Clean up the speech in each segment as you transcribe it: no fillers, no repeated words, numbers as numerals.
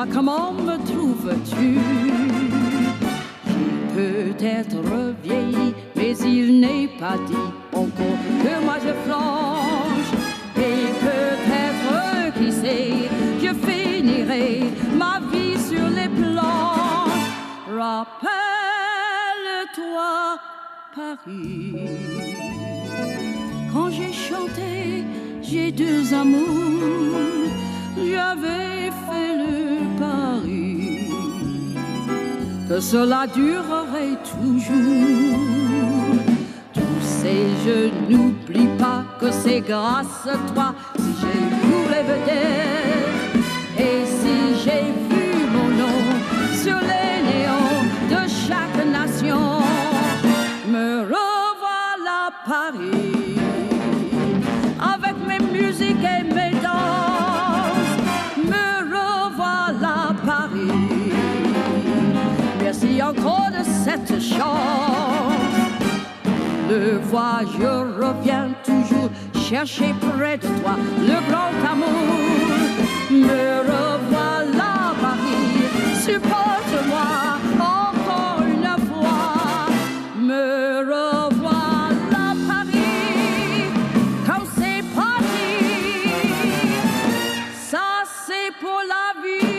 Dis-moi comment me trouves-tu? Peut-être vieilli, mais il n'est pas dit encore que moi je flanche. Et peut-être, qui sait, je finirai ma vie sur les planches. Rappelle-toi Paris. Quand j'ai chanté, j'ai deux amours, j'avais fait le pari que cela durerait toujours. Tu sais, je n'oublie pas que c'est grâce à toi si j'ai eu les vedettes et si j'ai vu mon nom sur les néons de chaque nation. Me revoilà Paris avec mes musiques et mes danses. Me revoilà Paris. Merci encore de cette chance. Le vois, je reviens toujours chercher près de toi le grand amour. Me revoilà Paris, supporte-moi encore une fois. Me revoilà Paris, quand c'est parti, ça c'est pour la vie.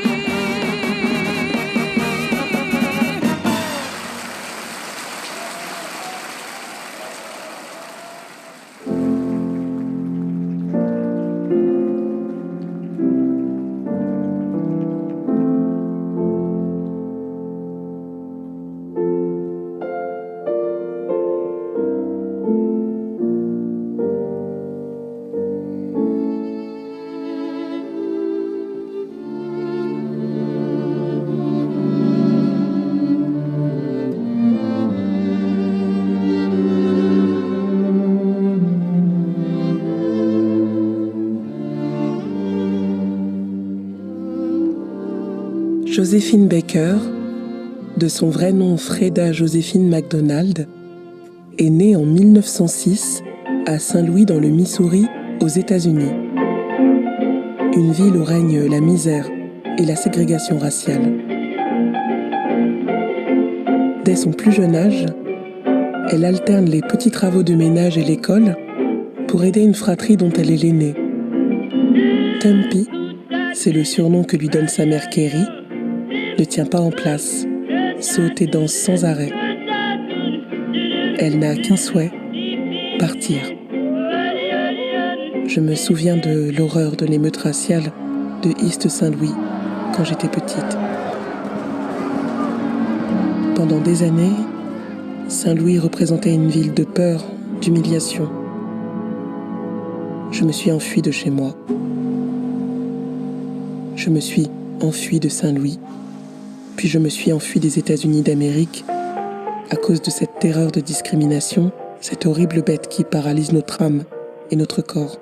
Joséphine Baker, de son vrai nom Freda Joséphine MacDonald, est née en 1906 à Saint-Louis dans le Missouri, aux États-Unis. Une ville où règne la misère et la ségrégation raciale. Dès son plus jeune âge, elle alterne les petits travaux de ménage et l'école pour aider une fratrie dont elle est l'aînée. Tumpy, c'est le surnom que lui donne sa mère Kerry, ne tient pas en place, saute et danse sans arrêt. Elle n'a qu'un souhait, partir. Je me souviens de l'horreur de l'émeute raciale de East Saint-Louis quand j'étais petite. Pendant des années, Saint-Louis représentait une ville de peur, d'humiliation. Je me suis enfuie de chez moi. Je me suis enfuie de Saint-Louis. Puis je me suis enfuie des États-Unis d'Amérique à cause de cette terreur de discrimination, cette horrible bête qui paralyse notre âme et notre corps.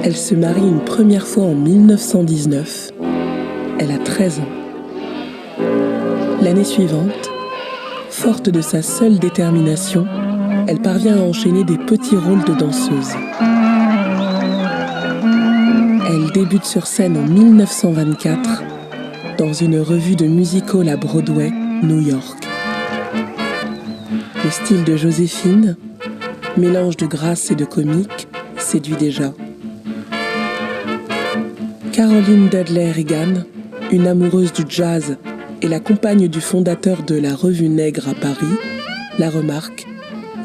Elle se marie une première fois en 1919. Elle a 13 ans. L'année suivante, forte de sa seule détermination, elle parvient à enchaîner des petits rôles de danseuse. Elle débute sur scène en 1924 dans une revue de music-hall à Broadway, New York. Le style de Joséphine, mélange de grâce et de comique, séduit déjà. Caroline Dudley Reagan, une amoureuse du jazz et la compagne du fondateur de la Revue Nègre à Paris, la remarque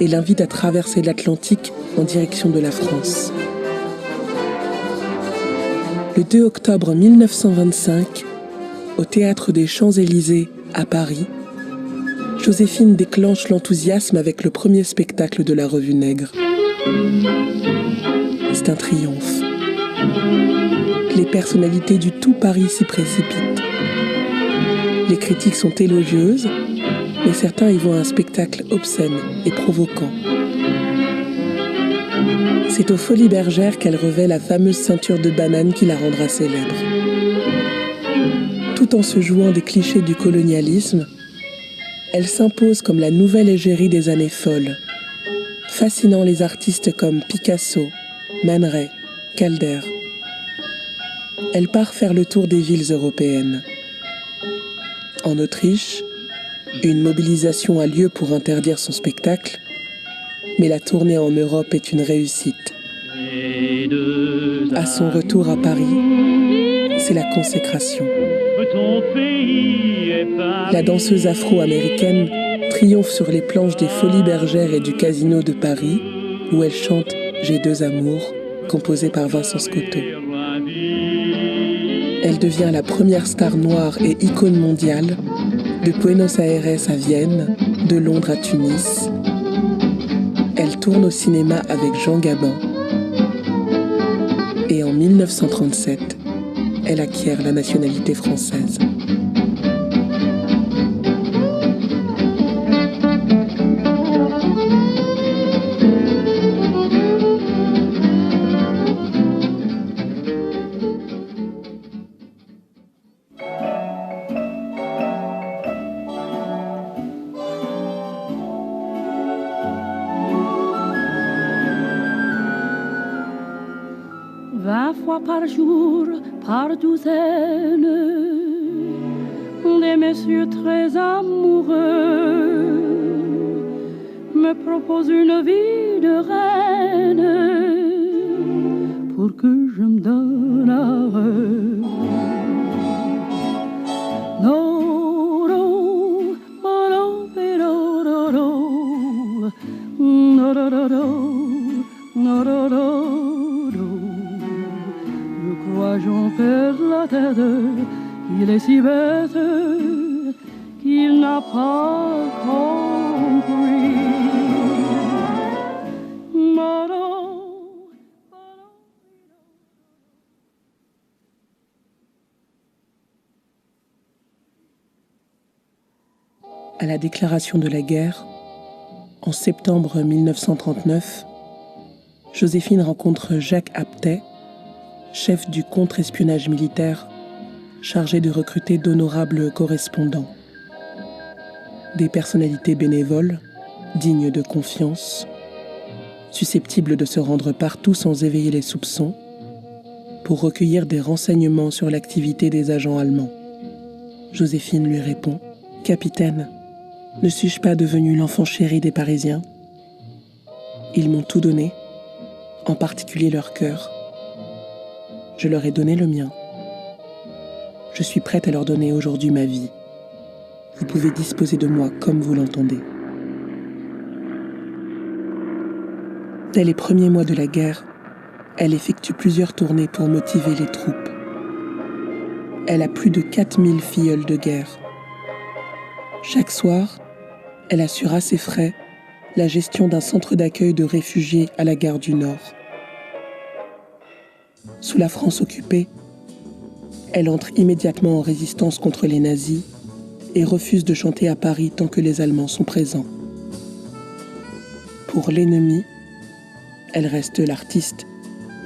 et l'invite à traverser l'Atlantique en direction de la France. Le 2 octobre 1925, au Théâtre des Champs-Élysées à Paris, Joséphine déclenche l'enthousiasme avec le premier spectacle de la Revue Nègre. C'est un triomphe. Les personnalités du tout Paris s'y précipitent. Les critiques sont élogieuses, mais certains y voient un spectacle obscène et provoquant. C'est aux Folies Bergères qu'elle revêt la fameuse ceinture de banane qui la rendra célèbre. Tout en se jouant des clichés du colonialisme, elle s'impose comme la nouvelle égérie des années folles, fascinant les artistes comme Picasso, Man Ray, Calder. Elle part faire le tour des villes européennes. En Autriche, une mobilisation a lieu pour interdire son spectacle, mais la tournée en Europe est une réussite. À son retour à Paris, c'est la consécration. La danseuse afro-américaine triomphe sur les planches des Folies Bergères et du Casino de Paris, où elle chante « J'ai deux amours », composé par Vincent Scotto. Elle devient la première star noire et icône mondiale, de Buenos Aires à Vienne, de Londres à Tunis. Elle tourne au cinéma avec Jean Gabin. Et en 1937, elle acquiert la nationalité française. Par jour, par douzaine, des messieurs très amoureux me proposent une vie de reine pour que je me donne à eux. J'en perds la tête, il est si bête qu'il n'a pas compris. À la déclaration de la guerre, en septembre 1939, Joséphine rencontre Jacques Aptet, chef du contre-espionnage militaire, chargé de recruter d'honorables correspondants. Des personnalités bénévoles, dignes de confiance, susceptibles de se rendre partout sans éveiller les soupçons, pour recueillir des renseignements sur l'activité des agents allemands. Joséphine lui répond « Capitaine, ne suis-je pas devenue l'enfant chéri des Parisiens ? Ils m'ont tout donné, en particulier leur cœur. Je leur ai donné le mien. Je suis prête à leur donner aujourd'hui ma vie. Vous pouvez disposer de moi comme vous l'entendez. » Dès les premiers mois de la guerre, elle effectue plusieurs tournées pour motiver les troupes. Elle a plus de 4000 filleuls de guerre. Chaque soir, elle assure à ses frais la gestion d'un centre d'accueil de réfugiés à la gare du Nord. Sous la France occupée, elle entre immédiatement en résistance contre les nazis et refuse de chanter à Paris tant que les Allemands sont présents. Pour l'ennemi, elle reste l'artiste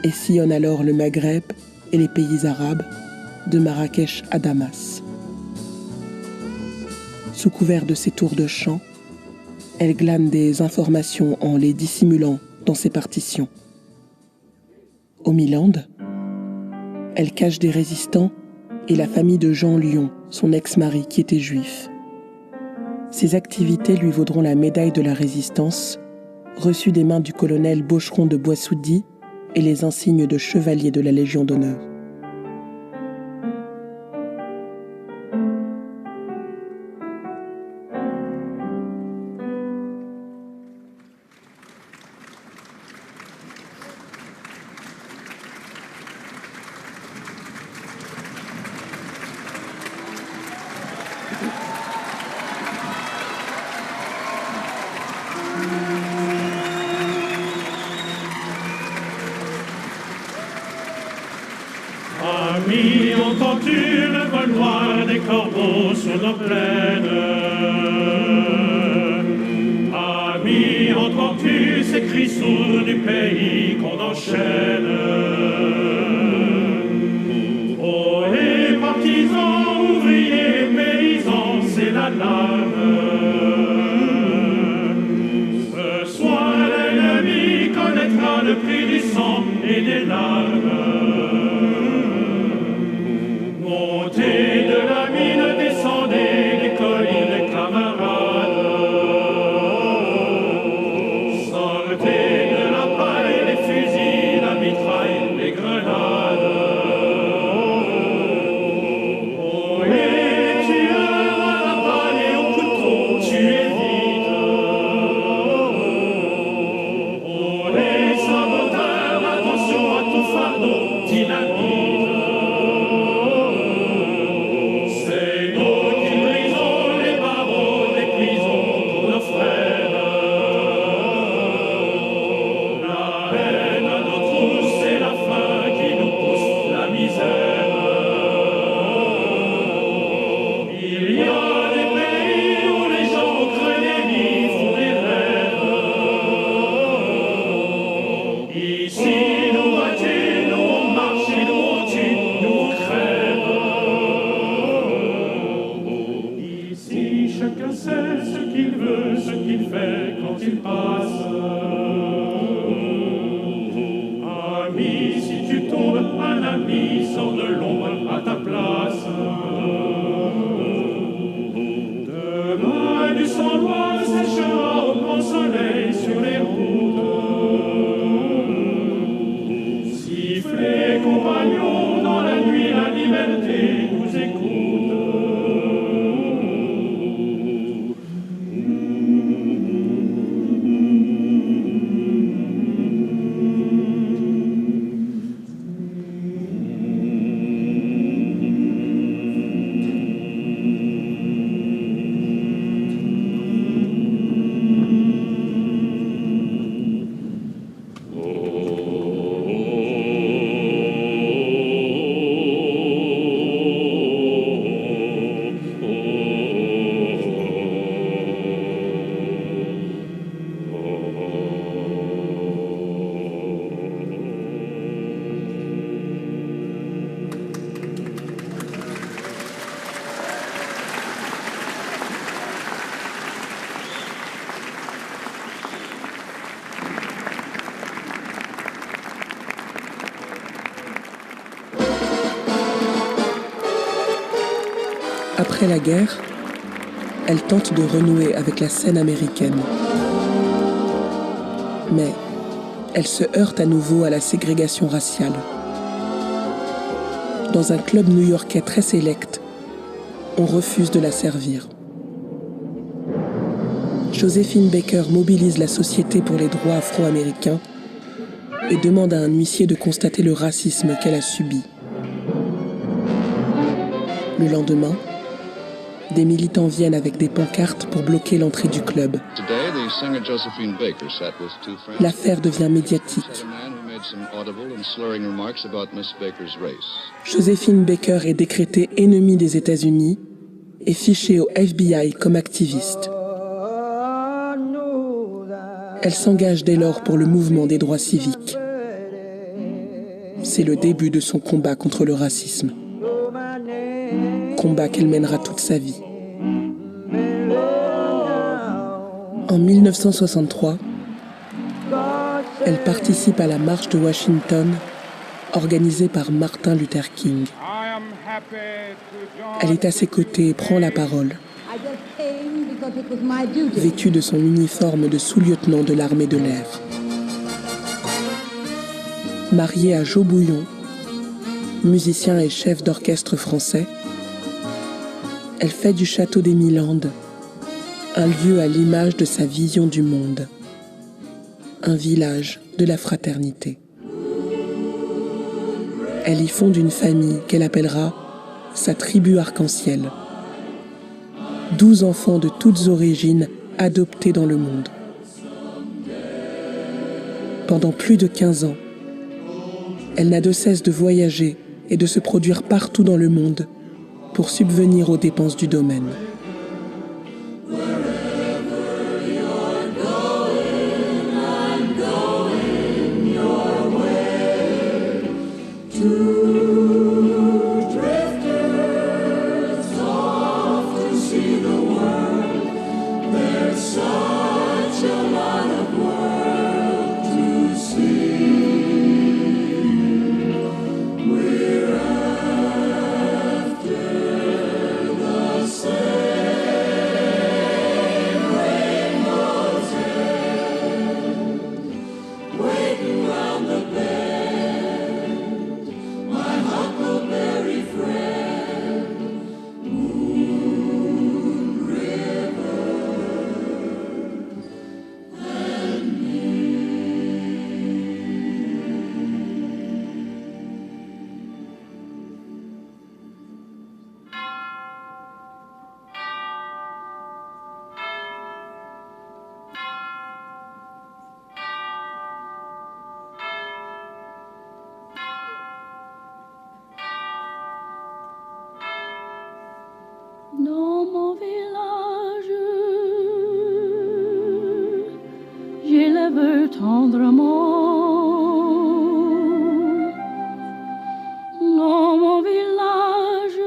et sillonne alors le Maghreb et les pays arabes, de Marrakech à Damas. Sous couvert de ses tours de chant, elle glane des informations en les dissimulant dans ses partitions. Au Milan, elle cache des résistants et la famille de Jean Lyon, son ex-mari qui était juif. Ses activités lui vaudront la médaille de la Résistance, reçue des mains du colonel Bocheron de Boissoudy et les insignes de chevalier de la Légion d'honneur. Ami, entends-tu le vol noir des corbeaux sur nos plaines? Ami, entends-tu ces cris sourds du pays qu'on enchaîne? Oh, les partisans, ouvriers, paysans, c'est l'alarme. Ce soir, l'ennemi connaîtra le prix du sang et des larmes. Montez de la mine, descendez des collines, les camarades. Sortez de la paille, les fusils, la mitraille, les grenades. Oh, les tueurs à la balle et au couteau, tuez vite. Oh, les saboteurs, attention à tout fardeau, dynamite. Chacun sait ce qu'il veut, ce qu'il fait quand il passe. Ami, si tu tombes, un ami sort de l'ombre à ta place. Demain, du sang noir séchera au grand soleil sur les routes. Sifflez, compagnons, dans la nuit, la liberté nous écoute. Après la guerre, elle tente de renouer avec la scène américaine. Mais elle se heurte à nouveau à la ségrégation raciale. Dans un club new-yorkais très sélect, on refuse de la servir. Joséphine Baker mobilise la Société pour les droits afro-américains et demande à un huissier de constater le racisme qu'elle a subi. Le lendemain, des militants viennent avec des pancartes pour bloquer l'entrée du club. L'affaire devient médiatique. Joséphine Baker est décrétée ennemie des États-Unis et fichée au FBI comme activiste. Elle s'engage dès lors pour le mouvement des droits civiques. C'est le début de son combat contre le racisme. Combat qu'elle mènera toute sa vie. En 1963, elle participe à la marche de Washington organisée par Martin Luther King. Elle est à ses côtés et prend la parole, vêtue de son uniforme de sous-lieutenant de l'armée de l'air. Mariée à Joe Bouillon, musicien et chef d'orchestre français, elle fait du château des Milandes un lieu à l'image de sa vision du monde, un village de la fraternité. Elle y fonde une famille qu'elle appellera sa tribu arc-en-ciel. 12 enfants de toutes origines adoptés dans le monde. Pendant plus de 15 ans, elle n'a de cesse de voyager est de se produire partout dans le monde pour subvenir aux dépenses du domaine. Dans mon village, j'élève tendrement. Dans mon village,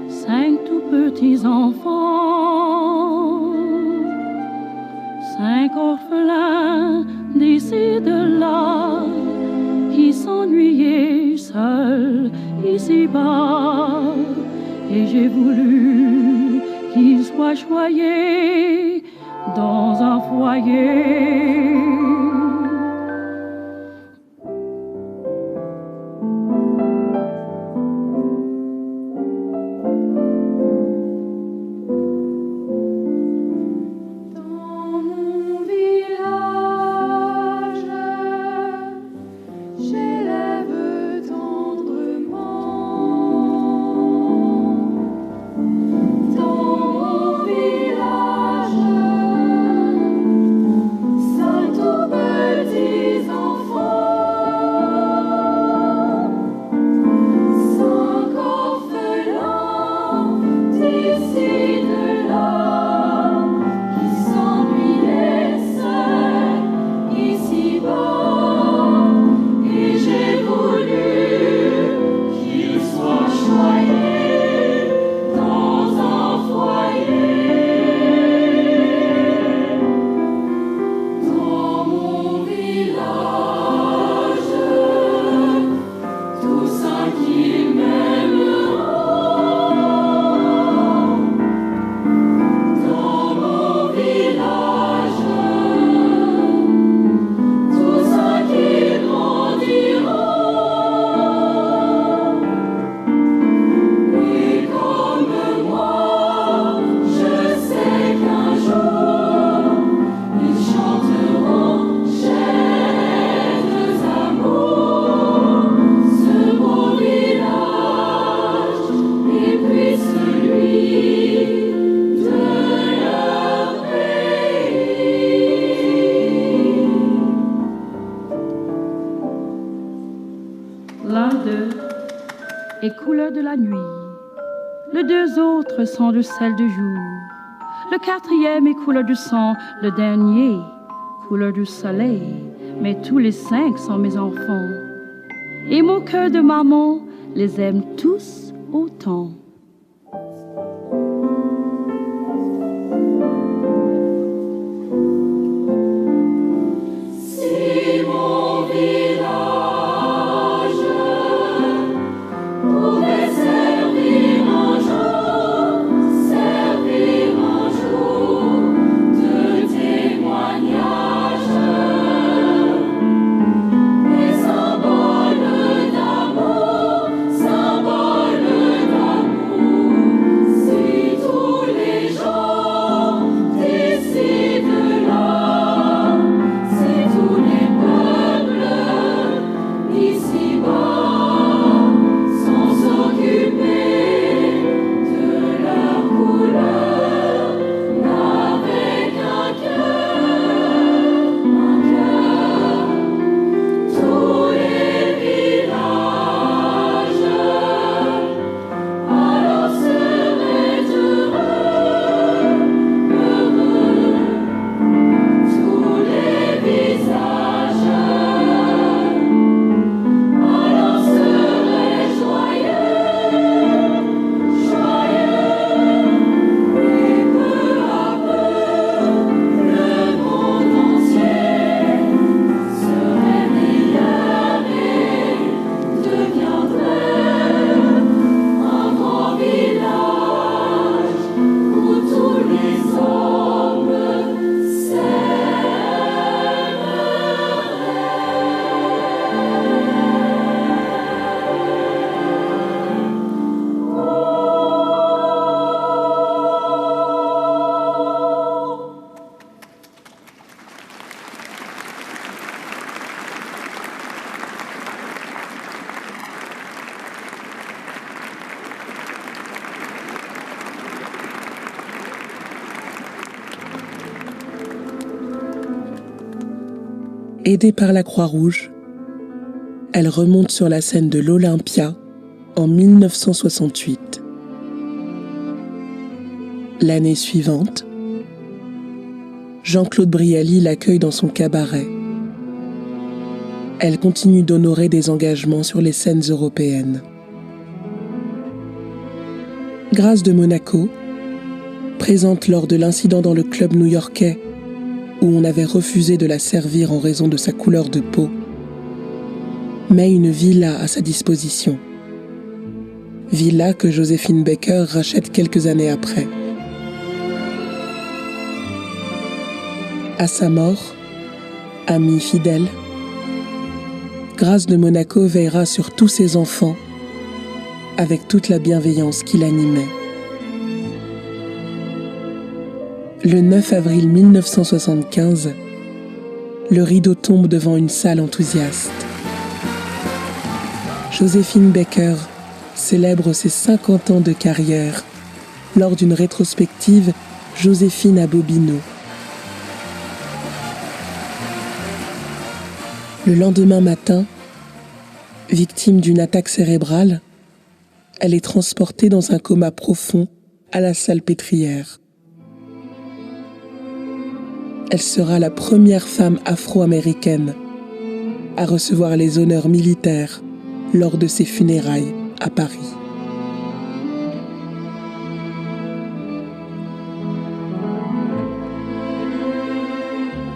5 tout petits enfants, 5 orphelins d'ici de là, qui s'ennuyaient seuls ici-bas. Et j'ai voulu qu'ils soient choyés dans un foyer. Dans mon village, j'élève tendrement. L'un d'eux est couleur de la nuit, les 2 autres sont de celle du jour, le 4e est couleur du sang, le dernier couleur du soleil, mais tous les 5 sont mes enfants. Et mon cœur de maman les aime tous autant. Si mon village pouvait servir un jour de témoignage et symbole d'amour, Aidée par la Croix-Rouge, elle remonte sur la scène de l'Olympia en 1968. L'année suivante, Jean-Claude Brialy l'accueille dans son cabaret. Elle continue d'honorer des engagements sur les scènes européennes. Grâce de Monaco, présente lors de l'incident dans le club new-yorkais où on avait refusé de la servir en raison de sa couleur de peau, met une villa à sa disposition. Villa que Joséphine Baker rachète quelques années après. À sa mort, amie fidèle, Grâce de Monaco veillera sur tous ses enfants avec toute la bienveillance qui l'animait. Le 9 avril 1975, le rideau tombe devant une salle enthousiaste. Joséphine Baker célèbre ses 50 ans de carrière lors d'une rétrospective Joséphine à Bobino. Le lendemain matin, victime d'une attaque cérébrale, elle est transportée dans un coma profond à la Salpêtrière. Elle sera la première femme afro-américaine à recevoir les honneurs militaires lors de ses funérailles à Paris.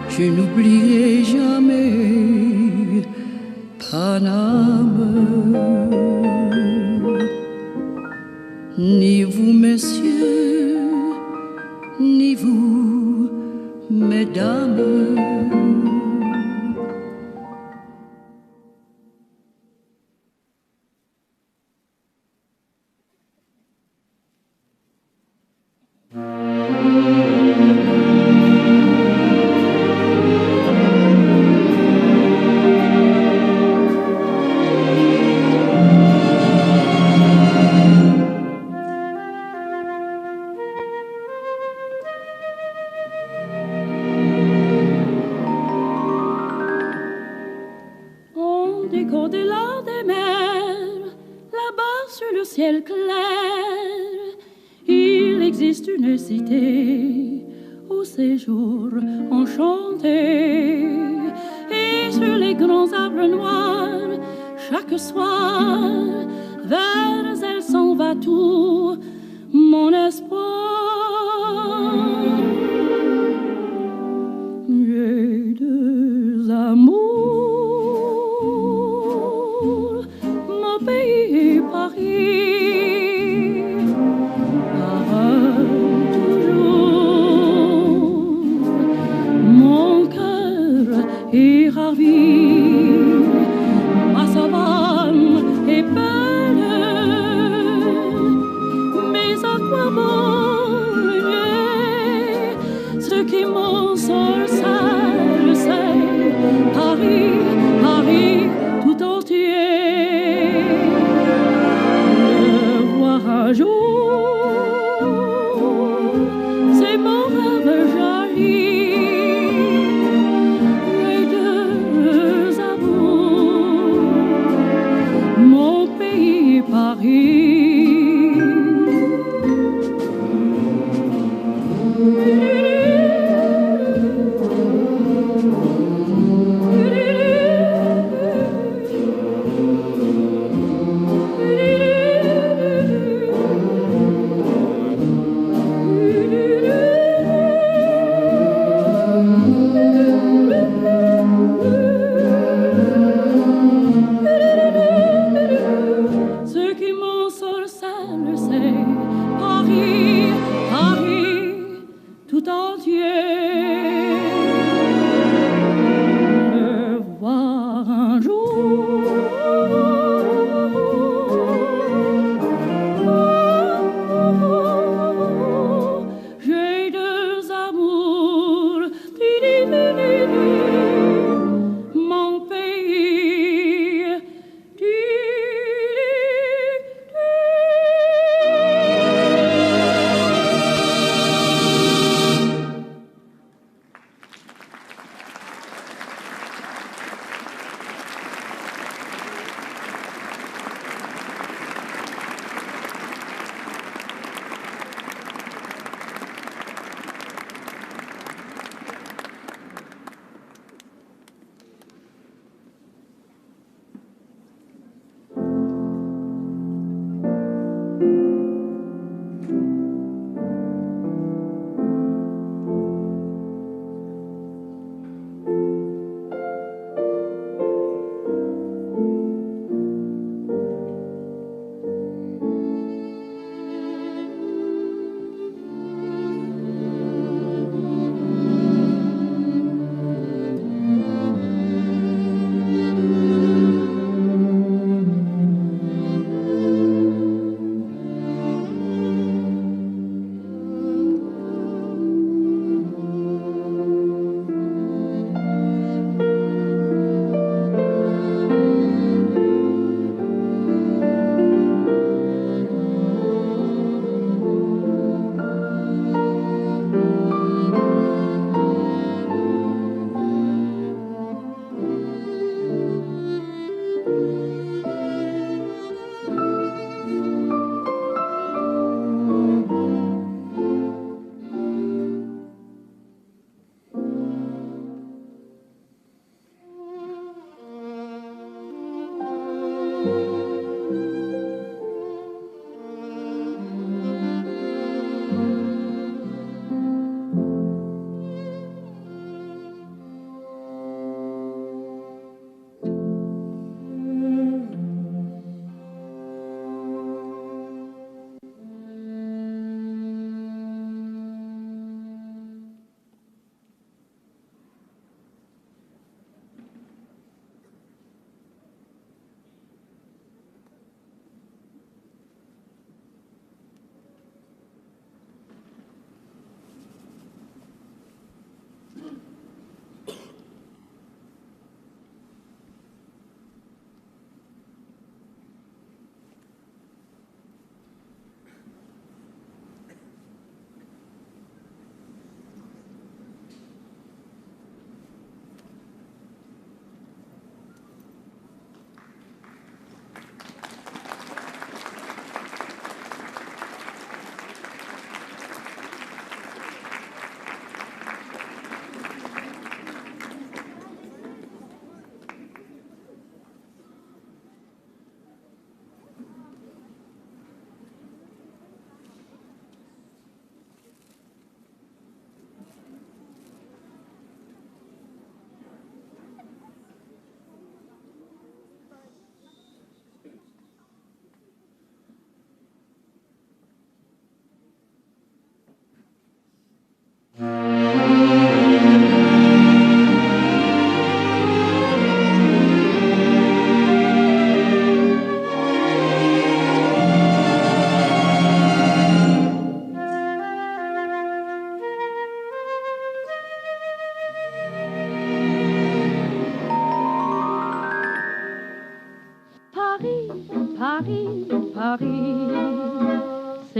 Je n'oublierai jamais Paname, ni vous, messieurs, ni vous, mesdames. Au-delà des mers, là-bas sur le ciel clair, il existe une cité au séjour enchanté. Et sur les grands arbres noirs, chaque soir, vers elle s'en va tout mon espoir. J'ai deux amours, pays Paris, toujours mon cœur est ravi, ma savane est belle, mais à quoi bon le nier, ce qui m'ensorcelle, c'est Paris, Paris tout entier. Un jour, c'est mon rêve joli, les deux amours, mon pays Paris.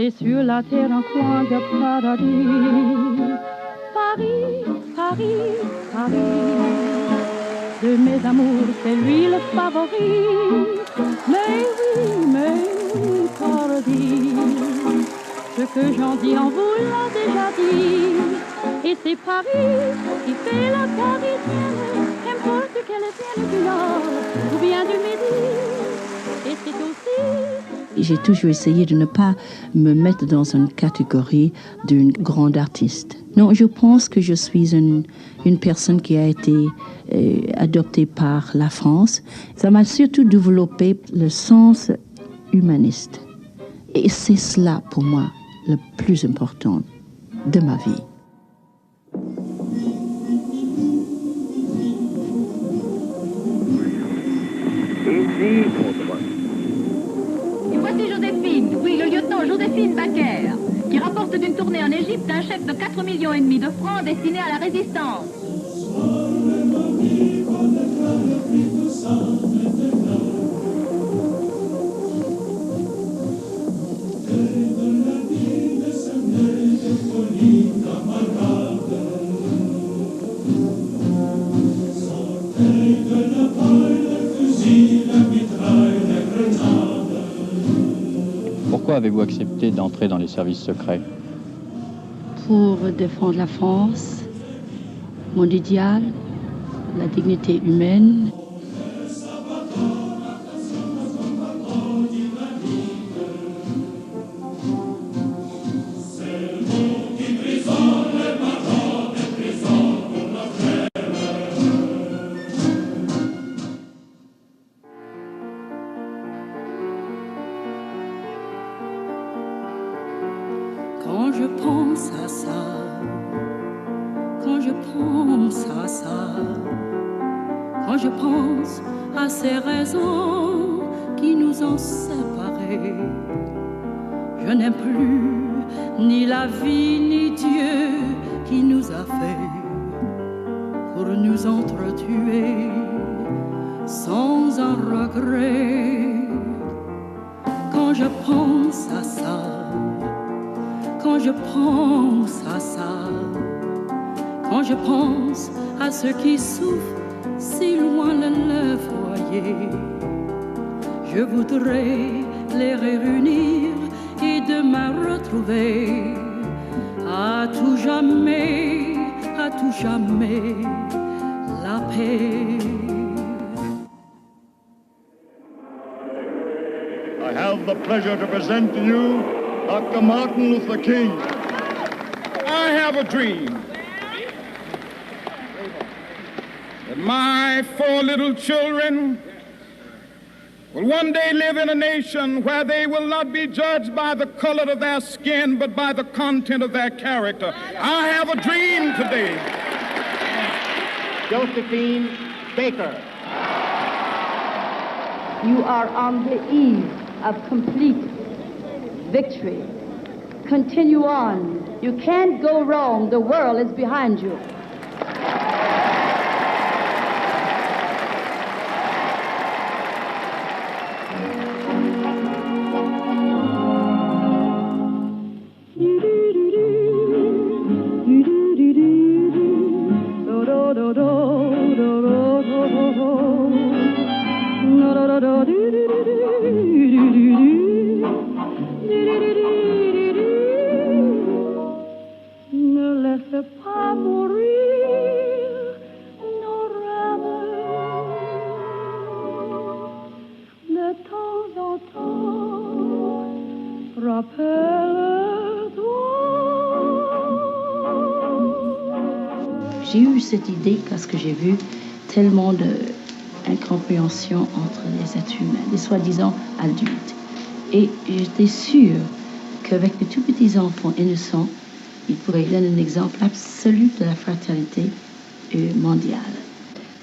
J'ai sur la terre un coin de paradis. Paris, Paris, Paris. De mes amours, c'est lui le favori. Mais oui, paradis. Ce que j'en dis, on vous l'a déjà dit. Et c'est Paris qui fait la parisienne, qu'importe qu'elle vienne du Nord ou bien du Midi. Et c'est aussi... J'ai toujours essayé de ne pas me mettre dans une catégorie d'une grande artiste. Non, je pense que je suis une personne qui a été adoptée par la France. Ça m'a surtout développé le sens humaniste. Et c'est cela, pour moi, le plus important de ma vie. Ici, contre. Et voici Joséphine, oui, le lieutenant Joséphine Baker, qui rapporte d'une tournée en Égypte un chèque de 4,5 millions de francs destiné à la résistance. Pourquoi avez-vous accepté d'entrer dans les services secrets? Pour défendre la France, mon idéal, la dignité humaine. Quand je pense à ça, quand je pense à ça, quand je pense à ces raisons qui nous ont séparés, je n'aime plus ni la vie ni Dieu qui nous a fait pour nous entretuer sans un regret. Quand je pense à ça, quand je pense à ça, quand je pense à ceux qui souffrent si loin de le foyer, je voudrais les réunir et demain retrouver à tout jamais la paix. I have the pleasure to present to you Dr. Martin Luther King. I have a dream that my 4 little children will one day live in a nation where they will not be judged by the color of their skin, but by the content of their character. I have a dream today. Josephine Baker. You are on the eve of complete victory. Continue on. You can't go wrong. The world is behind you. J'ai eu cette idée parce que j'ai vu tellement d'incompréhension entre les êtres humains, les soi-disant adultes. Et j'étais sûre qu'avec les tout petits enfants innocents, ils pourraient donner un exemple absolu de la fraternité mondiale.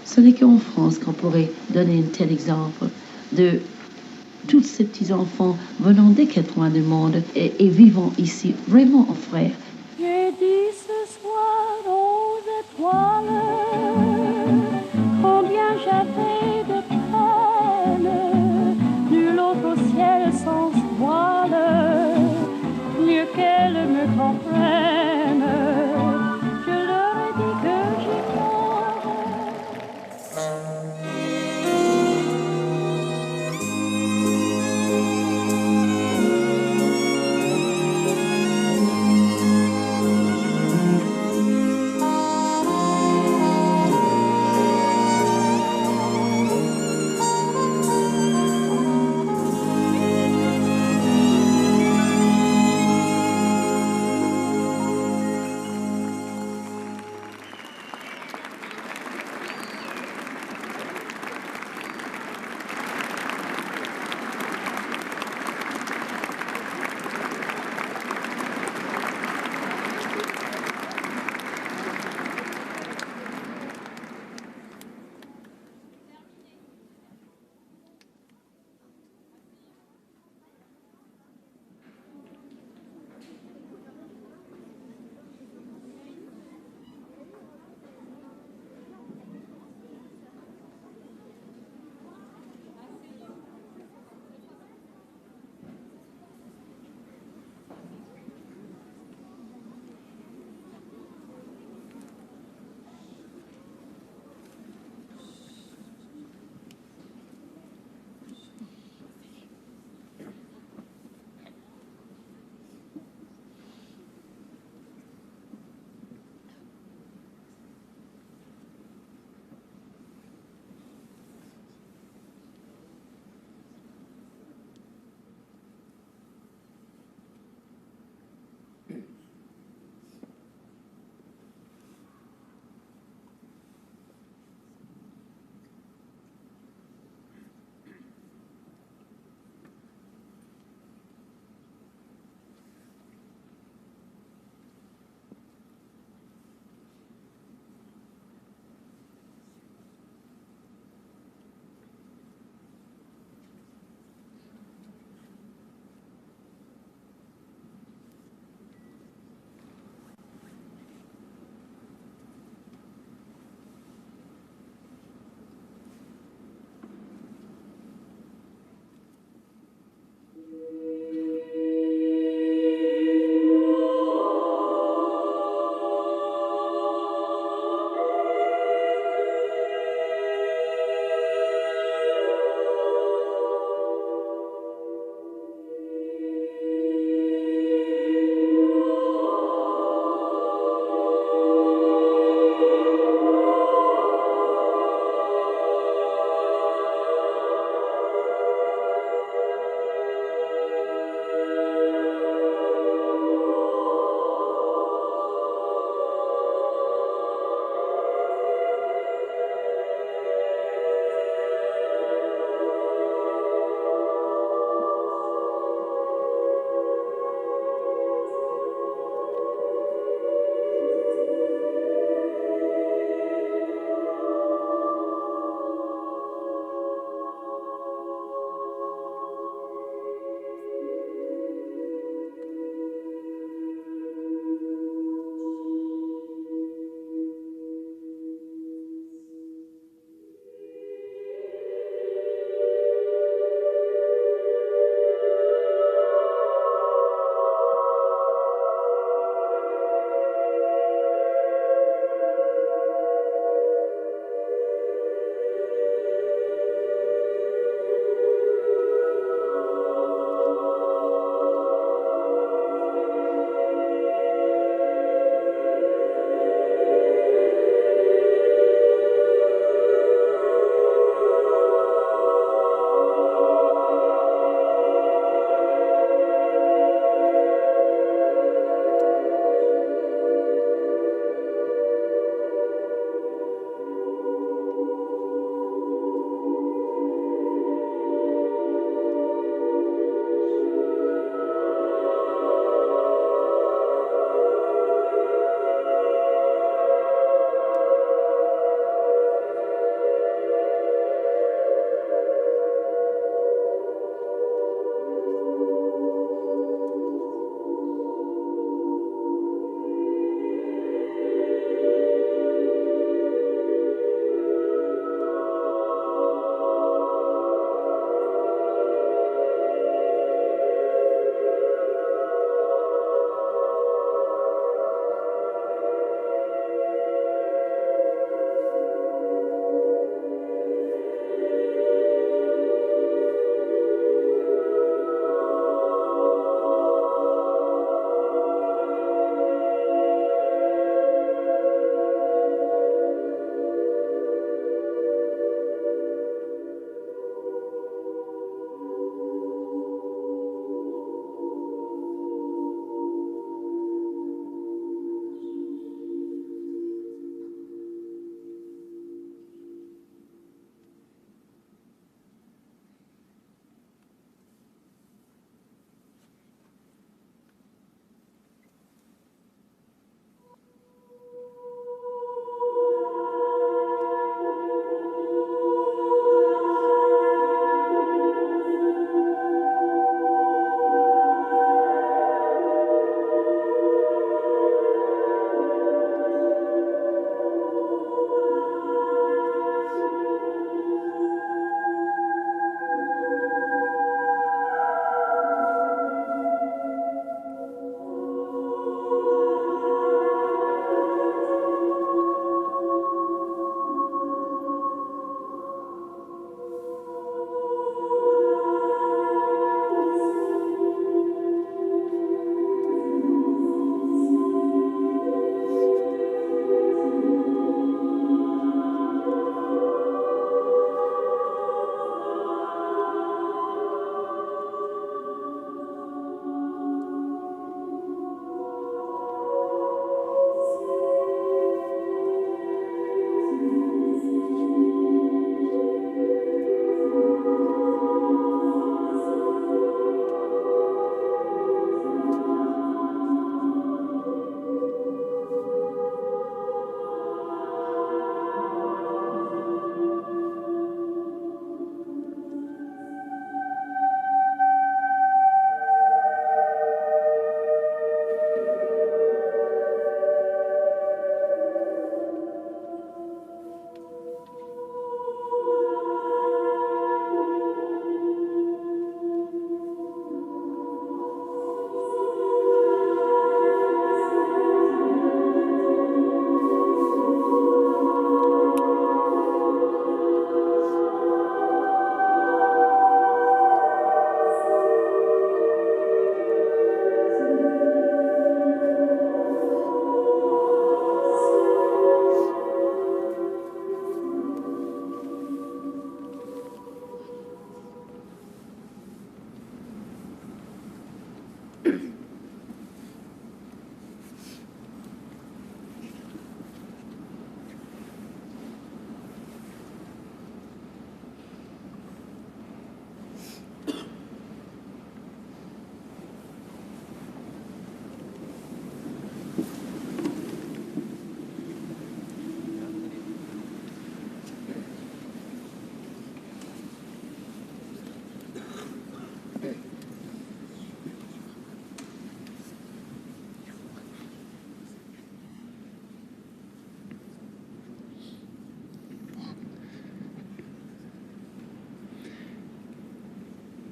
Ce n'est qu'en France qu'on pourrait donner un tel exemple de tous ces petits enfants venant des 4 coins du monde et vivant ici vraiment en frères. J'ai dit ce soir aux étoiles combien j'avais de peine, nul autre ciel sans voile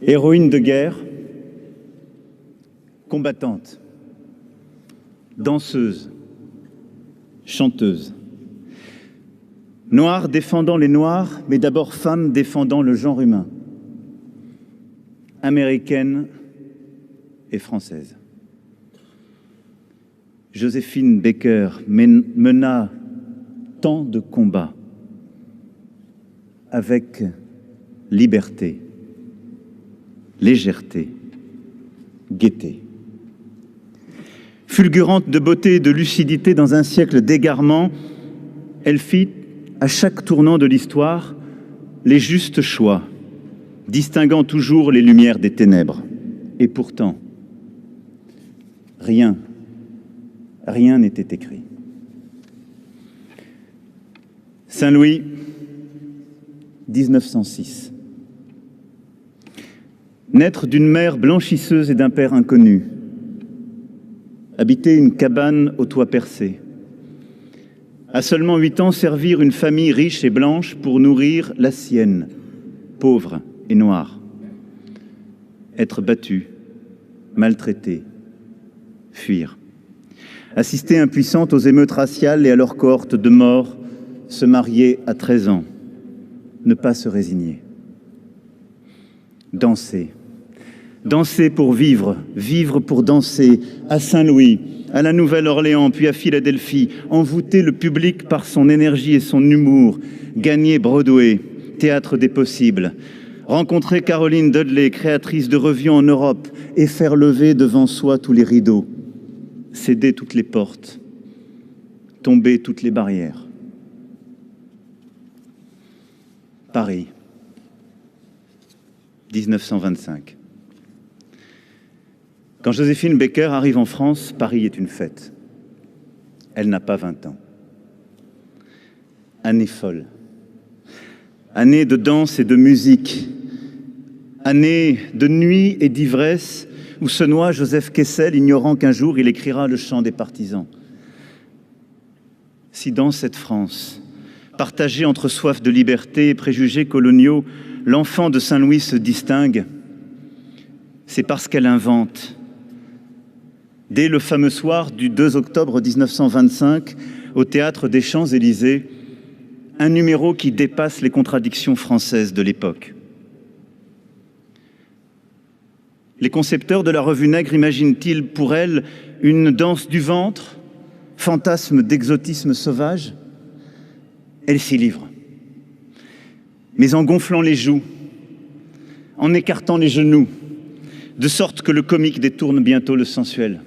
Héroïne de guerre, combattante, danseuse, chanteuse. Noire défendant les Noirs, mais d'abord femme défendant le genre humain. Américaine et française. Joséphine Baker mena tant de combats avec liberté, légèreté, gaieté. Fulgurante de beauté et de lucidité dans un siècle d'égarement, elle fit, à chaque tournant de l'histoire, les justes choix, distinguant toujours les lumières des ténèbres. Et pourtant, rien n'était écrit. Saint-Louis, 1906. Naître d'une mère blanchisseuse et d'un père inconnu. Habiter une cabane au toit percé. À seulement 8 ans, servir une famille riche et blanche pour nourrir la sienne, pauvre et noire. Être battu, maltraité, fuir. Assister impuissante aux émeutes raciales et à leur cohorte de morts, se marier à 13 ans, ne pas se résigner. Danser. Danser pour vivre, vivre pour danser, à Saint-Louis, à la Nouvelle-Orléans, puis à Philadelphie, envoûter le public par son énergie et son humour, gagner Broadway, théâtre des possibles, rencontrer Caroline Dudley, créatrice de revues en Europe, et faire lever devant soi tous les rideaux, céder toutes les portes, tomber toutes les barrières. Paris, 1925. Quand Joséphine Baker arrive en France, Paris est une fête. Elle n'a pas 20 ans. Année folle. Année de danse et de musique. Année de nuit et d'ivresse où se noie Joseph Kessel, ignorant qu'un jour il écrira le chant des partisans. Si dans cette France, partagée entre soif de liberté et préjugés coloniaux, l'enfant de Saint-Louis se distingue, c'est parce qu'elle invente. Dès le fameux soir du 2 octobre 1925, au Théâtre des Champs-Élysées, un numéro qui dépasse les contradictions françaises de l'époque. Les concepteurs de la revue Nègre imaginent-ils pour elle une danse du ventre, fantasme d'exotisme sauvage? Elle s'y livre, mais en gonflant les joues, en écartant les genoux, de sorte que le comique détourne bientôt le sensuel.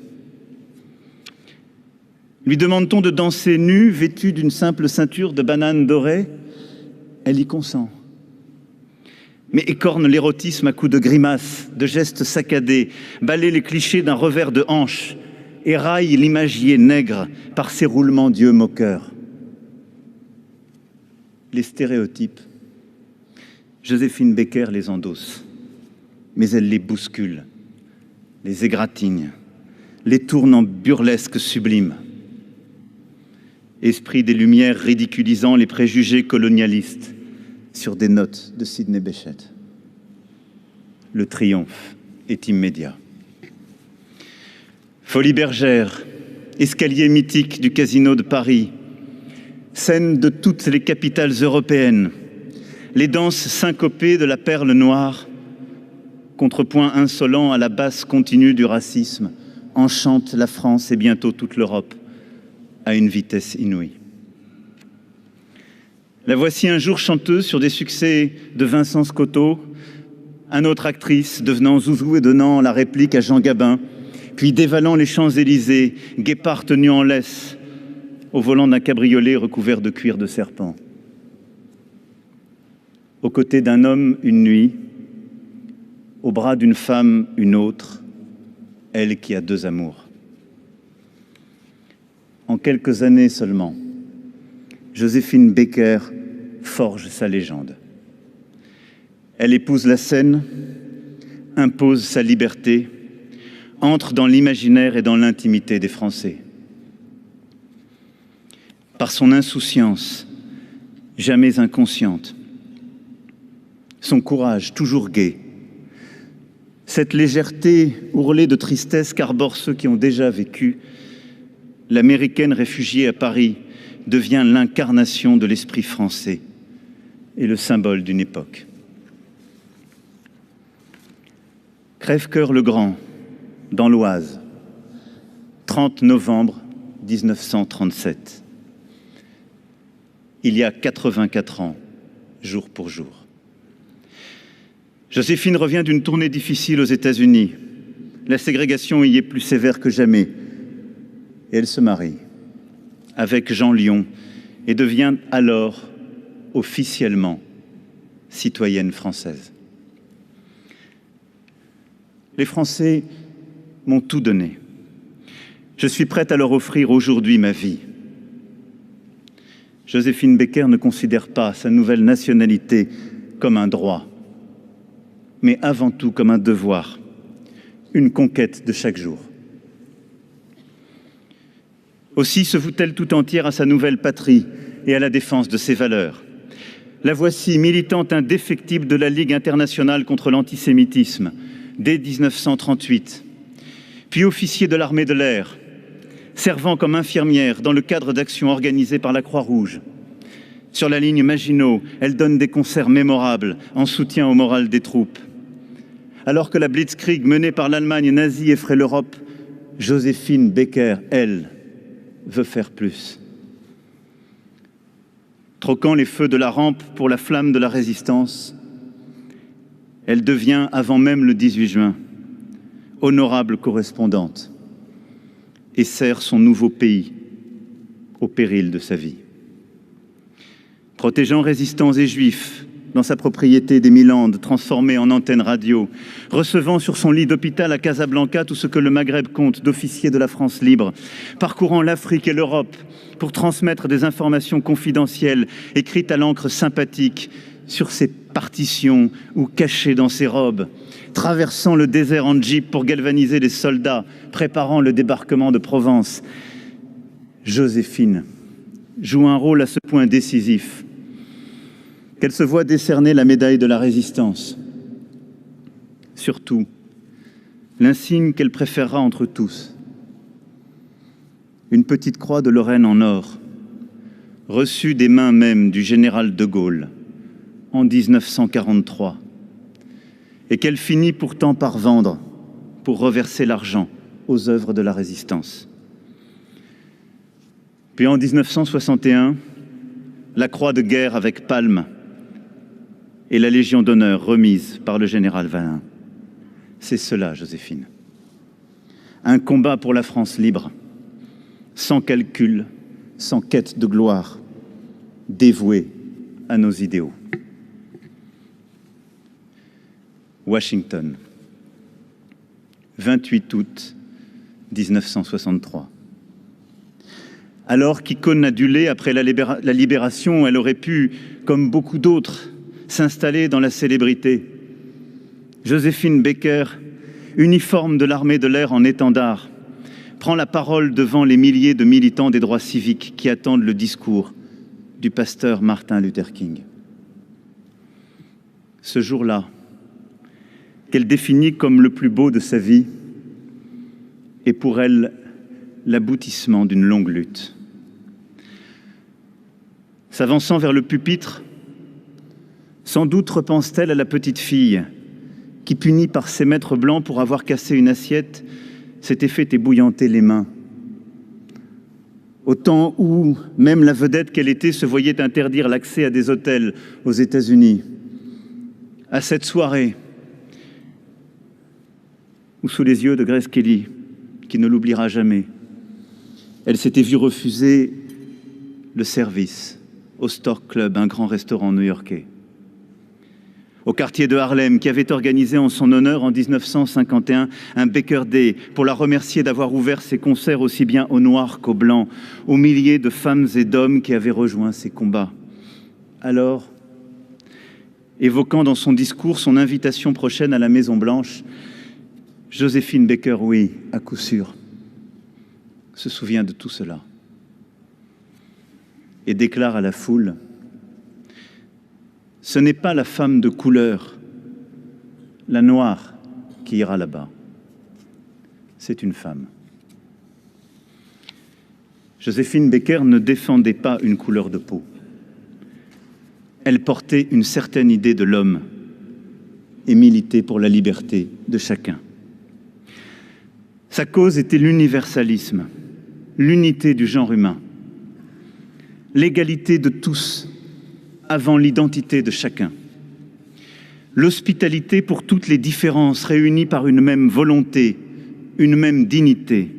Lui demande-t-on de danser nue, vêtue d'une simple ceinture de bananes dorées? Elle y consent. Mais écorne l'érotisme à coups de grimaces, de gestes saccadés, balaie les clichés d'un revers de hanche et raille l'imagier nègre par ses roulements d'yeux moqueurs. Les stéréotypes, Joséphine Baker les endosse, mais elle les bouscule, les égratigne, les tourne en burlesque sublime. Esprit des Lumières ridiculisant les préjugés colonialistes sur des notes de Sidney Bechet. Le triomphe est immédiat. Folie bergère, escalier mythique du Casino de Paris, scène de toutes les capitales européennes, les danses syncopées de la perle noire, contrepoint insolent à la basse continue du racisme, enchantent la France et bientôt toute l'Europe à une vitesse inouïe. La voici un jour chanteuse sur des succès de Vincent Scotto, un autre actrice devenant Zouzou et donnant la réplique à Jean Gabin, puis dévalant les Champs-Élysées, guépard tenu en laisse, au volant d'un cabriolet recouvert de cuir de serpent. Aux côtés d'un homme, une nuit, au bras d'une femme, une autre, elle qui a 2 amours. En quelques années seulement, Joséphine Baker forge sa légende. Elle épouse la scène, impose sa liberté, entre dans l'imaginaire et dans l'intimité des Français. Par son insouciance, jamais inconsciente, son courage toujours gai, Cette légèreté ourlée de tristesse qu'arborent ceux qui ont déjà vécu, l'américaine réfugiée à Paris devient l'incarnation de l'esprit français et le symbole d'une époque. Crèvecoeur-le-Grand, dans l'Oise, 30 novembre 1937. Il y a 84 ans, jour pour jour. Joséphine revient d'une tournée difficile aux États-Unis. La ségrégation y est plus sévère que jamais. Et elle se marie avec Jean Lion et devient alors officiellement citoyenne française. Les Français m'ont tout donné. Je suis prête à leur offrir aujourd'hui ma vie. Joséphine Baker ne considère pas sa nouvelle nationalité comme un droit, mais avant tout comme un devoir, une conquête de chaque jour. Aussi se voue-t-elle tout entière à sa nouvelle patrie et à la défense de ses valeurs. La voici, militante indéfectible de la Ligue internationale contre l'antisémitisme, dès 1938, puis officier de l'armée de l'air, servant comme infirmière dans le cadre d'actions organisées par la Croix-Rouge. Sur la ligne Maginot, elle donne des concerts mémorables en soutien au moral des troupes. Alors que la Blitzkrieg menée par l'Allemagne nazie effraie l'Europe, Joséphine Baker, elle, veut faire plus. Troquant les feux de la rampe pour la flamme de la résistance, elle devient, avant même le 18 juin, honorable correspondante et sert son nouveau pays au péril de sa vie. Protégeant résistants et juifs dans sa propriété des Milandes, transformée en antenne radio, recevant sur son lit d'hôpital à Casablanca tout ce que le Maghreb compte d'officiers de la France libre, parcourant l'Afrique et l'Europe pour transmettre des informations confidentielles écrites à l'encre sympathique sur ses partitions ou cachées dans ses robes, traversant le désert en jeep pour galvaniser les soldats, préparant le débarquement de Provence. Joséphine joue un rôle à ce point décisif qu'elle se voit décerner la médaille de la Résistance. Surtout, l'insigne qu'elle préférera entre tous, une petite croix de Lorraine en or, reçue des mains même du général de Gaulle en 1943, et qu'elle finit pourtant par vendre pour reverser l'argent aux œuvres de la Résistance. Puis en 1961, la croix de guerre avec palme et la Légion d'honneur remise par le général Valin. C'est cela, Joséphine. Un combat pour la France libre, sans calcul, sans quête de gloire, dévoué à nos idéaux. Washington, 28 août 1963. Alors qu'icône adulée après la libération, elle aurait pu, comme beaucoup d'autres, s'installer dans la célébrité. Joséphine Baker, uniforme de l'armée de l'air en étendard, prend la parole devant les milliers de militants des droits civiques qui attendent le discours du pasteur Martin Luther King. Ce jour-là, qu'elle définit comme le plus beau de sa vie, est pour elle l'aboutissement d'une longue lutte. S'avançant vers le pupitre, sans doute repense-t-elle à la petite fille qui, punie par ses maîtres blancs pour avoir cassé une assiette, s'était fait ébouillanter les mains. Au temps où même la vedette qu'elle était se voyait interdire l'accès à des hôtels aux États-Unis. À cette soirée où, sous les yeux de Grace Kelly, qui ne l'oubliera jamais, elle s'était vue refuser le service au Stork Club, un grand restaurant new-yorkais. Au quartier de Harlem, qui avait organisé en son honneur en 1951 un Baker Day pour la remercier d'avoir ouvert ses concerts aussi bien aux Noirs qu'aux Blancs, aux milliers de femmes et d'hommes qui avaient rejoint ses combats. Alors, évoquant dans son discours son invitation prochaine à la Maison-Blanche, Joséphine Baker, oui, à coup sûr, se souvient de tout cela et déclare à la foule: « Ce n'est pas la femme de couleur, la noire, qui qui ira là-bas. C'est une femme. Joséphine Baker ne défendait pas une couleur de peau. Elle portait une certaine idée de l'homme et militait pour la liberté de chacun. Sa cause était l'universalisme, l'unité du genre humain, l'égalité de tous avant l'identité de chacun, l'hospitalité pour toutes les différences réunies par une même volonté, une même dignité,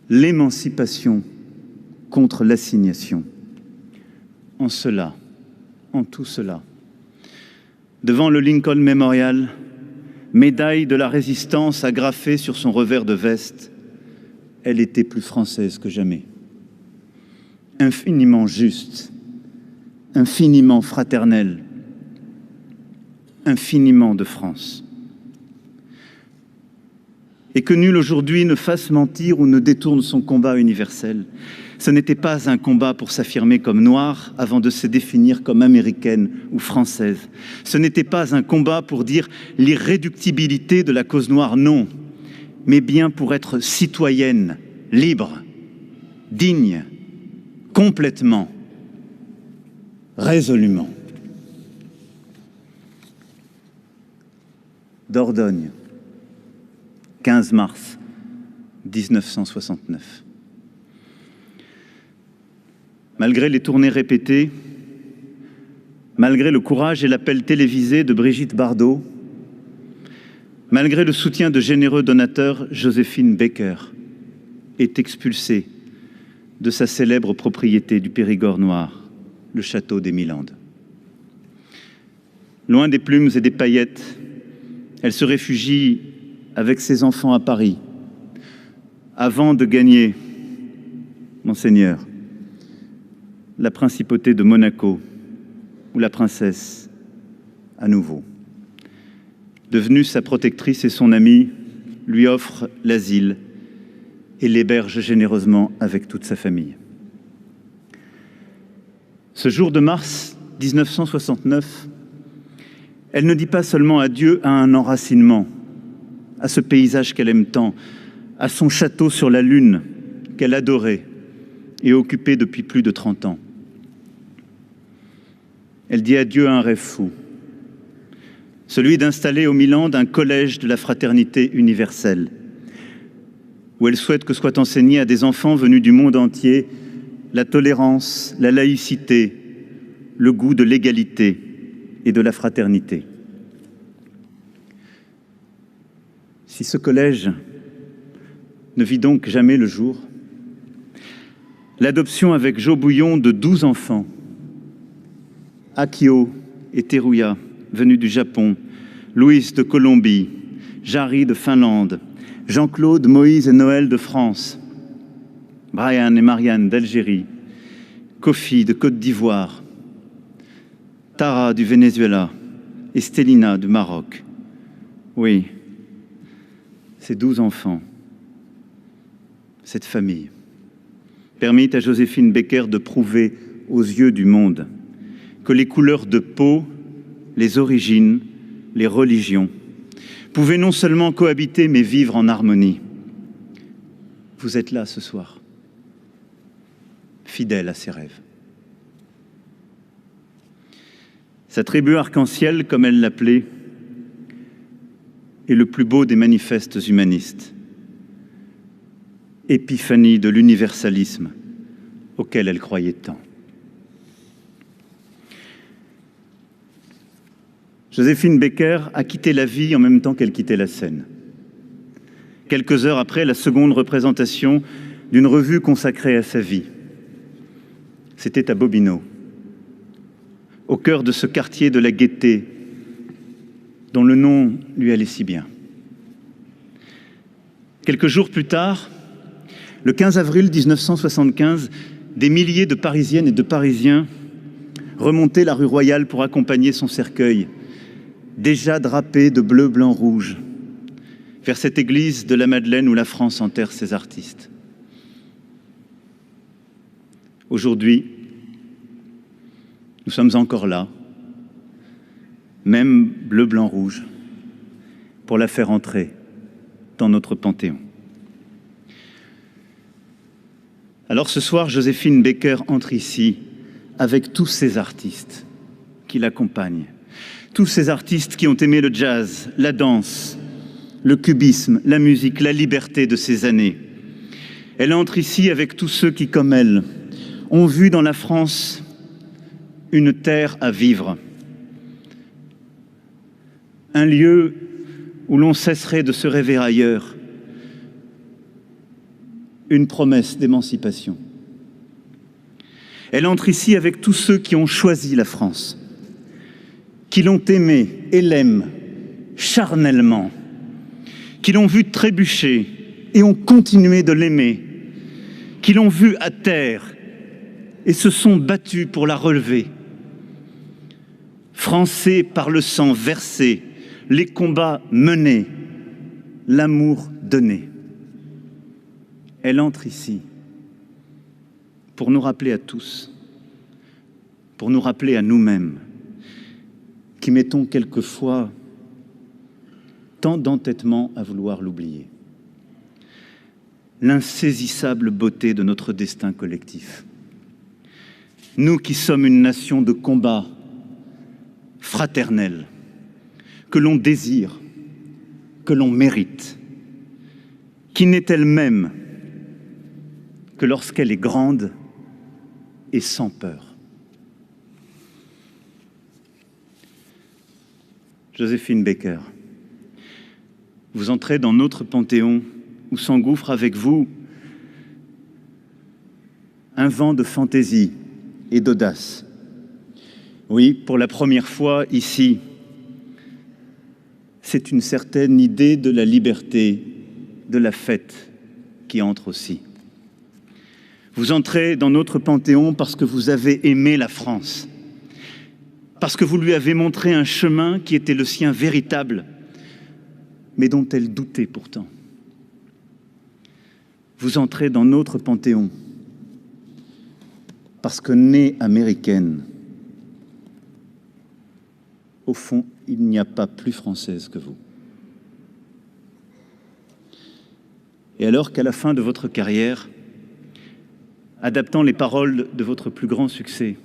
l'émancipation contre l'assignation. En cela, en tout cela, devant le Lincoln Memorial, médaille de la résistance agrafée sur son revers de veste, elle était plus française que jamais. Infiniment juste, infiniment fraternelle, infiniment de France. Et que nul aujourd'hui ne fasse mentir ou ne détourne son combat universel. Ce n'était pas un combat pour s'affirmer comme noire avant de se définir comme américaine ou française. Ce n'était pas un combat pour dire l'irréductibilité de la cause noire, non, mais bien pour être citoyenne, libre, digne, complètement, résolument. Dordogne, 15 mars 1969. Malgré les tournées répétées, malgré le courage et l'appel télévisé de Brigitte Bardot, malgré le soutien de généreux donateurs, Joséphine Baker est expulsée de sa célèbre propriété du Périgord noir, le château des Milandes. Loin des plumes et des paillettes, elle se réfugie avec ses enfants à Paris, avant de gagner, Monseigneur, la principauté de Monaco, où la princesse, à nouveau, devenue sa protectrice et son amie, lui offre l'asile et l'héberge généreusement avec toute sa famille. Ce jour de mars 1969, elle ne dit pas seulement adieu à un enracinement, à ce paysage qu'elle aime tant, à son château sur la Lune qu'elle adorait et occupait depuis plus de 30 ans. Elle dit adieu à un rêve fou, celui d'installer au Milan un collège de la fraternité universelle, où elle souhaite que soit enseigné à des enfants venus du monde entier la tolérance, la laïcité, le goût de l'égalité et de la fraternité. Si ce collège ne vit donc jamais le jour, l'adoption avec Jo Bouillon de 12 enfants, Akio et Teruya, venus du Japon, Louis de Colombie, Jari de Finlande, Jean-Claude, Moïse et Noël de France, Brian et Marianne d'Algérie, Kofi de Côte d'Ivoire, Tara du Venezuela et Stélina du Maroc. Oui, ces 12 enfants, cette famille, permit à Joséphine Baker de prouver aux yeux du monde que les couleurs de peau, les origines, les religions pouvaient non seulement cohabiter mais vivre en harmonie. Vous êtes là ce soir, fidèle à ses rêves. Sa tribu arc-en-ciel, comme elle l'appelait, est le plus beau des manifestes humanistes, épiphanie de l'universalisme auquel elle croyait tant. Joséphine Baker a quitté la vie en même temps qu'elle quittait la scène. Quelques heures après la seconde représentation d'une revue consacrée à sa vie. C'était à Bobino, au cœur de ce quartier de la gaieté dont le nom lui allait si bien. Quelques jours plus tard, le 15 avril 1975, des milliers de Parisiennes et de Parisiens remontaient la rue Royale pour accompagner son cercueil, déjà drapé de bleu, blanc, rouge, vers cette église de la Madeleine où la France enterre ses artistes. Aujourd'hui, nous sommes encore là, même bleu, blanc, rouge, pour la faire entrer dans notre Panthéon. Alors ce soir, Joséphine Baker entre ici avec tous ces artistes qui l'accompagnent, tous ces artistes qui ont aimé le jazz, la danse, le cubisme, la musique, la liberté de ces années. Elle entre ici avec tous ceux qui, comme elle, ont vu dans la France une terre à vivre, un lieu où l'on cesserait de se rêver ailleurs, une promesse d'émancipation. Elle entre ici avec tous ceux qui ont choisi la France, qui l'ont aimée et l'aiment charnellement, qui l'ont vue trébucher et ont continué de l'aimer, qui l'ont vue à terre et se sont battus pour la relever. Français par le sang versé, les combats menés, l'amour donné. Elle entre ici pour nous rappeler à tous, pour nous rappeler à nous-mêmes, qui mettons quelquefois tant d'entêtement à vouloir l'oublier, l'insaisissable beauté de notre destin collectif. Nous qui sommes une nation de combat fraternel, que l'on désire, que l'on mérite, qui n'est elle-même que lorsqu'elle est grande et sans peur. Joséphine Baker, vous entrez dans notre Panthéon où s'engouffre avec vous un vent de fantaisie et d'audace. Oui, pour la première fois ici, c'est une certaine idée de la liberté, de la fête qui entre aussi. Vous entrez dans notre Panthéon parce que vous avez aimé la France, parce que vous lui avez montré un chemin qui était le sien véritable, mais dont elle doutait pourtant. Vous entrez dans notre Panthéon parce que, née américaine, au fond, il n'y a pas plus française que vous. Et alors qu'à la fin de votre carrière, adaptant les paroles de votre plus grand succès,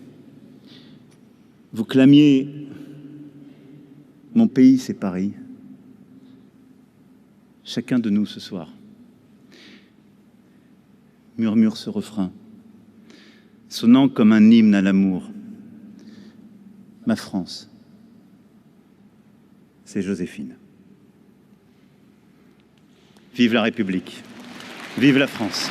vous clamiez « Mon pays, c'est Paris », chacun de nous ce soir murmure ce refrain, sonnant comme un hymne à l'amour. Ma France, c'est Joséphine. Vive la République, vive la France.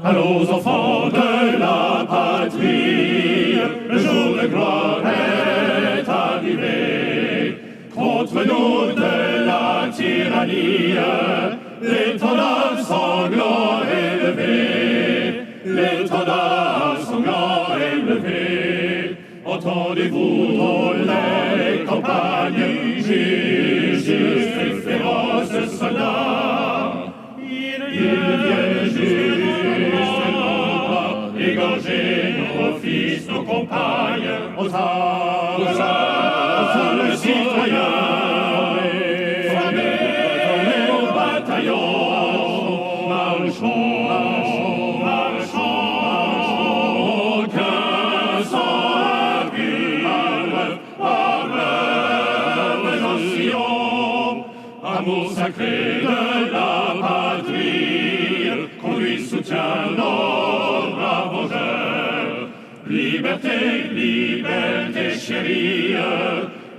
Allons enfants de la patrie, le jour de gloire est arrivé. Contre nous de la tyrannie, l'étendard sanglant est levé. L'étendard sanglant est levé. Entendez-vous dans les campagnes, justes et féroces soldats. Ils viennent juste égorger nos fils, nos compagnes, aux armes, le citoyen, formés au bataillon, amour sacré de la patrie, conduit, soutient nos braves vengeurs. Liberté, liberté chérie,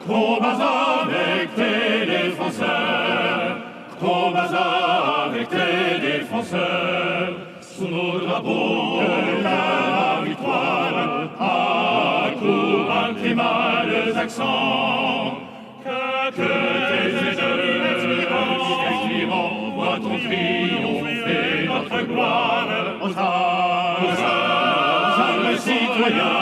combats avec tes défenseurs, combats avec tes défenseurs, sous nos drapeaux que la victoire accourt à tes mâles accents, que tes expirants voient ton triomphe et notre gloire, aux armes citoyens.